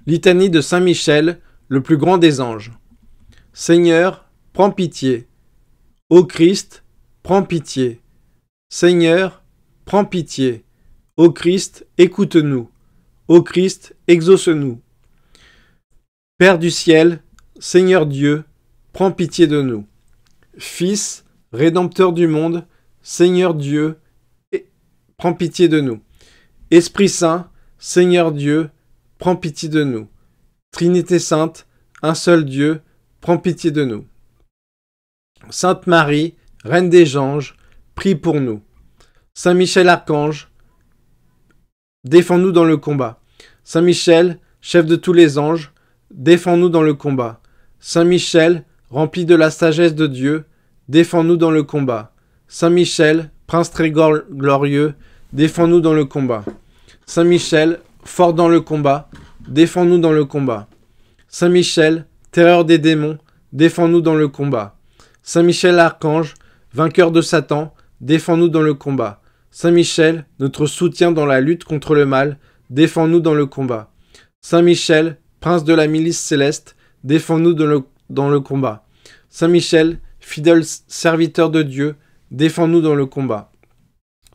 Litanie de Saint Michel, le plus grand des anges. Seigneur, prends pitié. Ô Christ, prends pitié. Seigneur, prends pitié. Ô Christ, écoute-nous. Ô Christ, exauce-nous. Père du ciel, Seigneur Dieu, prends pitié de nous. Fils, Rédempteur du monde, Seigneur Dieu, prends pitié de nous. Esprit Saint, Seigneur Dieu, prends pitié de nous. Trinité Sainte, un seul Dieu, prends pitié de nous. Sainte Marie, Reine des anges, prie pour nous. Saint Michel Archange, défends-nous dans le combat. Saint Michel, chef de tous les anges, défends-nous dans le combat. Saint Michel, rempli de la sagesse de Dieu, défends-nous dans le combat. Saint Michel, prince très glorieux, défends-nous dans le combat. Saint Michel, fort dans le combat, défends-nous dans le combat. Saint Michel, terreur des démons, défends-nous dans le combat. Saint Michel Archange, vainqueur de Satan, défends-nous dans le combat. Saint Michel, notre soutien dans la lutte contre le mal, défends-nous dans le combat. Saint Michel, prince de la milice céleste, défends-nous dans le combat. Saint Michel, fidèle serviteur de Dieu, défends-nous dans le combat.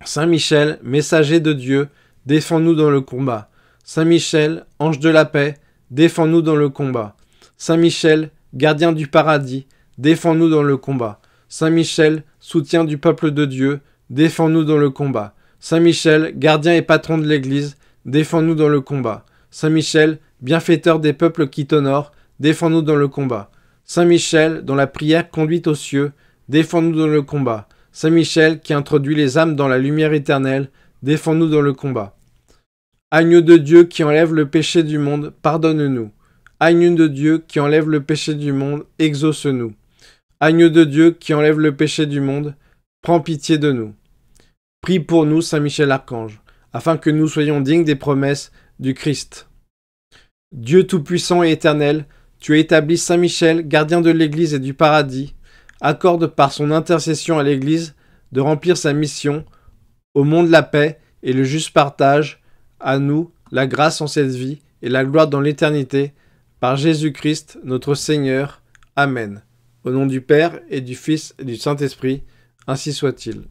Saint Michel, messager de Dieu, défends-nous dans le combat. Saint Michel, ange de la paix, défends-nous dans le combat. Saint Michel, gardien du paradis, défends-nous dans le combat. Saint Michel, soutien du peuple de Dieu, défends-nous dans le combat. Saint Michel, gardien et patron de l'Église, défends-nous dans le combat. Saint Michel, bienfaiteur des peuples qui t'honorent, défends-nous dans le combat. Saint Michel, dont la prière conduit aux cieux, défends-nous dans le combat. Saint Michel, qui introduit les âmes dans la lumière éternelle, défends-nous dans le combat. Agneau de Dieu qui enlève le péché du monde, pardonne-nous. Agneau de Dieu qui enlève le péché du monde, exauce-nous. Agneau de Dieu qui enlève le péché du monde, prends pitié de nous. Prie pour nous, Saint Michel Archange, afin que nous soyons dignes des promesses du Christ. Dieu tout-puissant et éternel, tu as établi Saint Michel, gardien de l'Église et du paradis, accorde par son intercession à l'Église de remplir sa mission, au monde la paix et le juste partage, à nous la grâce en cette vie et la gloire dans l'éternité, par Jésus-Christ notre Seigneur. Amen. Au nom du Père et du Fils et du Saint-Esprit, ainsi soit-il.